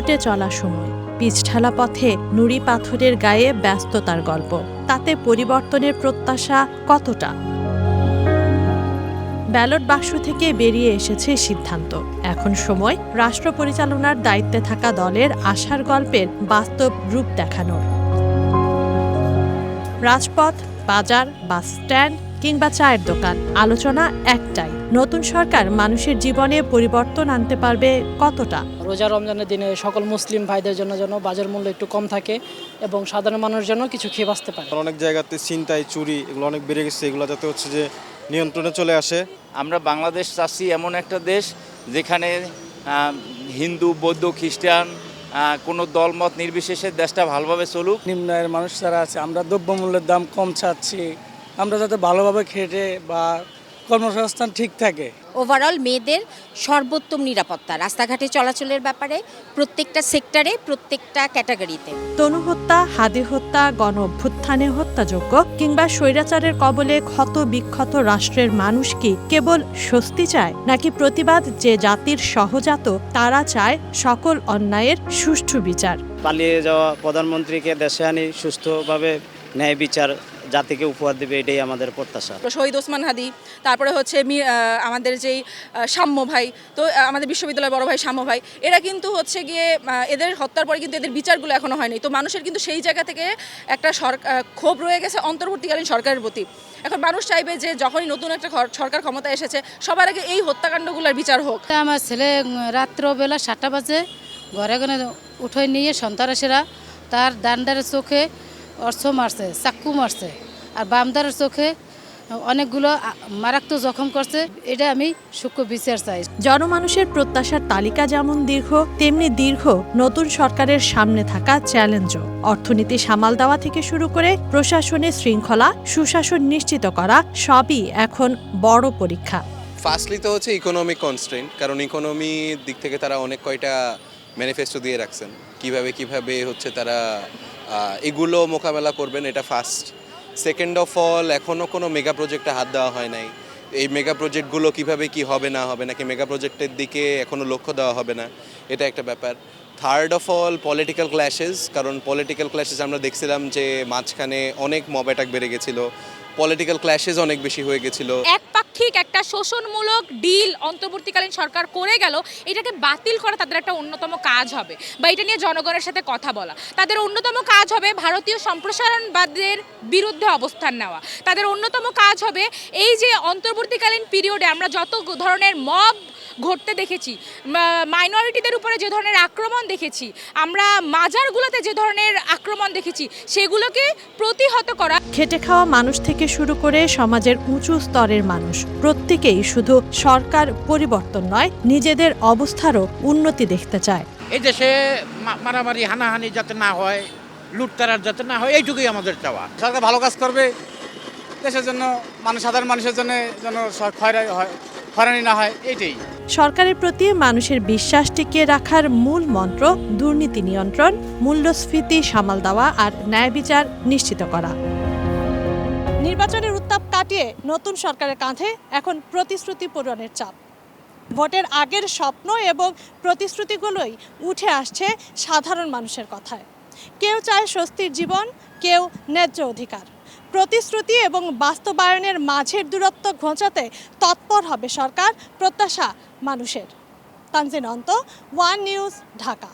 ছুটে চলা সময়, পিচঢালা পথে নুড়ি পাথরের গায়ে ব্যস্ততার গল্প। তাতে পরিবর্তনের প্রত্যাশা কতটা? ব্যালট বাক্স থেকে বেরিয়ে এসেছে সিদ্ধান্ত। এখন সময় রাষ্ট্র পরিচালনার দায়িত্বে থাকা দলের আশার গল্পের বাস্তব রূপ দেখানোর। রাজপথ, বাজার, বাস স্ট্যান্ড কিংবা চায়ের দোকান, আলোচনা একটাই: নতুন সরকার মানুষের জীবনে পরিবর্তন আনতে পারবে কতটা। রোজা রমজানের দিনে সকল মুসলিম ভাইদের জন্য যেন বাজার মূল্য একটু কম থাকে এবং সাধারণ মানুষের জন্য কিছু খেয়ে বাঁচতে পারে। অনেক জায়গাতে ছিনতাই, চুরি এগুলো অনেক বেড়ে গেছে, এগুলো যাতে হচ্ছে যে নিয়ন্ত্রণে চলে আসে। আমরা বাংলাদেশ চাচ্ছি এমন একটা দেশ যেখানে হিন্দু, বৌদ্ধ, খ্রিস্টান কোনো দলমত নির্বিশেষে দেশটা ভালোভাবে চলুক। নিম্ন আয়ের মানুষ যারা আছে, আমরা দ্রব্যমূল্যের দাম কম চাচ্ছি, আমরা যাতে ভালোভাবে খেটে বা কর্মসংস্থান ঠিক থাকে। ওভারঅল মেয়েদের সর্বোত্তম নিরাপত্তা, রাস্তাঘাটে চলাচলের ব্যাপারে প্রত্যেকটা সেক্টরে, প্রত্যেকটা ক্যাটাগরিতে। তনু হত্যা, হাদি হত্যা, গণ অভ্যুত্থানে হত্যাযোগ্য কিংবা স্বৈরাচারের কবলে ক্ষত বিক্ষত রাষ্ট্রের মানুষ কি কেবল স্বস্তি চায়, নাকি প্রতিবাদ যে জাতির সহজাত তারা চায় সকল অন্যায়ের সুষ্ঠু বিচার? পালিয়ে যাওয়া প্রধানমন্ত্রীকে দেশে আনি সুস্থভাবে ন্যায় বিচার জাতিকে উপহার দেবে, এটাই আমাদের প্রত্যাশা। শহীদ ওসমান হাদি, তারপরে হচ্ছে আমাদের যেই সাম্য ভাই, তো আমাদের বিশ্ববিদ্যালয়ের বড় ভাই সাম্য ভাই, এরা কিন্তু হচ্ছে গিয়ে এদের হত্যার পরে কিন্তু এদের বিচারগুলো এখনো হয়নি। তো মানুষের কিন্তু সেই জায়গা থেকে একটা ক্ষোভ রয়ে গেছে অন্তর্বর্তীকালীন সরকারের প্রতি। এখন মানুষ চাইবে যে যখনই নতুন একটা সরকার ক্ষমতা এসেছে, সবার আগে এই হত্যাকাণ্ডগুলোর বিচার হোক। আমার ছেলে রাত্রবেলা 7টা বাজে ঘরে ঘরে উঠে নিয়ে সন্ত্রাসীরা তার ডান্ডারের চোখে অর্থ মারছে, চাক্কু মারছে, আর বামদারের চোখে অনেকগুলো মারাত্মক জখম করছে। এটা আমি সূক্ষ্ম বিচার চাই। জনমানুষের প্রত্যাশার তালিকা যেমন দীর্ঘ, তেমনি দীর্ঘ নতুন সরকারের সামনে থাকা চ্যালেঞ্জও। অর্থনীতি সামাল দেওয়া থেকে শুরু করে প্রশাসনের শৃঙ্খলা, সুশাসন নিশ্চিত করা, সবই এখন বড় পরীক্ষা। ফার্স্টলি তো হচ্ছে ইকোনমিক কনস্ট্রেন্ট, কারণ ইকোনমির দিক থেকে তারা অনেক কয়টা ম্যানিফেস্টো দিয়ে রাখছেন, কিভাবে হচ্ছে তারা এগুলো মোকাবেলা করবেন, এটা ফার্স্ট। সেকেন্ড অফ অল, এখনও কোনো মেগা প্রজেক্টে হাত দেওয়া হয় নাই। এই মেগা প্রজেক্টগুলো কিভাবে কি হবে না হবে, নাকি মেগা প্রজেক্টের দিকে এখনও লক্ষ্য দেওয়া হবে না, এটা একটা ব্যাপার। Third of all, political clashes, কারণ পলিটিক্যাল ক্ল্যাশেস আমরা দেখছিলাম যে মাঝখানে অনেক মব অ্যাটাক বেড়ে গেছিলো, পলিটিক্যাল ক্ল্যাশেস অনেক বেশি হয়ে গেছিল। একপাক্ষিক একটা শোষণমূলক ডিল অন্তর্বর্তীকালীন সরকার করে গেল, এটাকে বাতিল করা তাদের একটা অন্যতম কাজ হবে, বা এটা নিয়ে জনগণের সাথে কথা বলা। তাদের অন্যতম কাজ হবে ভারতীয় সম্প্রসারণবাদের বিরুদ্ধে অবস্থান নেওয়া। তাদের অন্যতম কাজ হবে এই যে অন্তর্বর্তীকালীন পিরিয়ডে আমরা যত ধরনের মব ঘটতে দেখেছি, মাইনরিটিদের উপরে যে ধরনের আক্রমণ দেখেছি, আমরা মাজারগুলোতে যে ধরনের আক্রমণ দেখেছি, সেগুলোকে প্রতিহত করা। খেটে খাওয়া মানুষ থেকে শুরু করে সমাজের উঁচু স্তরের মানুষ প্রত্যেকেই শুধু সরকার পরিবর্তন নয়, নিজেদের অবস্থারও উন্নতি দেখতে চায়। এই দেশে মারামারি, হানাহানি যাতে না হয়, লুটতারার যাতে না হয়, এইটুকুই আমাদের চাওয়া। সরকার ভালো কাজ করবে দেশের জন্য, সাধারণ মানুষের জন্য যেন হয়রানি না হয়, এইটাই। সরকারের প্রতি মানুষের বিশ্বাস টিকিয়ে রাখার মূল মন্ত্র দুর্নীতি নিয়ন্ত্রণ, মূল্যস্ফীতি সামাল দেওয়া আর ন্যায় বিচার নিশ্চিত করা। নির্বাচনের উত্তাপ কাটিয়ে নতুন সরকারের কাঁধে এখন প্রতিশ্রুতি পূরণের চাপ। ভোটের আগের স্বপ্ন এবং প্রতিশ্রুতিগুলোই উঠে আসছে সাধারণ মানুষের কথায়। কেউ চায় স্বস্তির জীবন, কেউ ন্যায্য অধিকার। প্রতিশ্রুতি এবং বাস্তবায়নের মাঝের দূরত্ব ঘোচাতে তৎপর হবে সরকার, প্রত্যাশা মানুষের। তানজিন অন্ত, ওয়ান নিউজ, ঢাকা।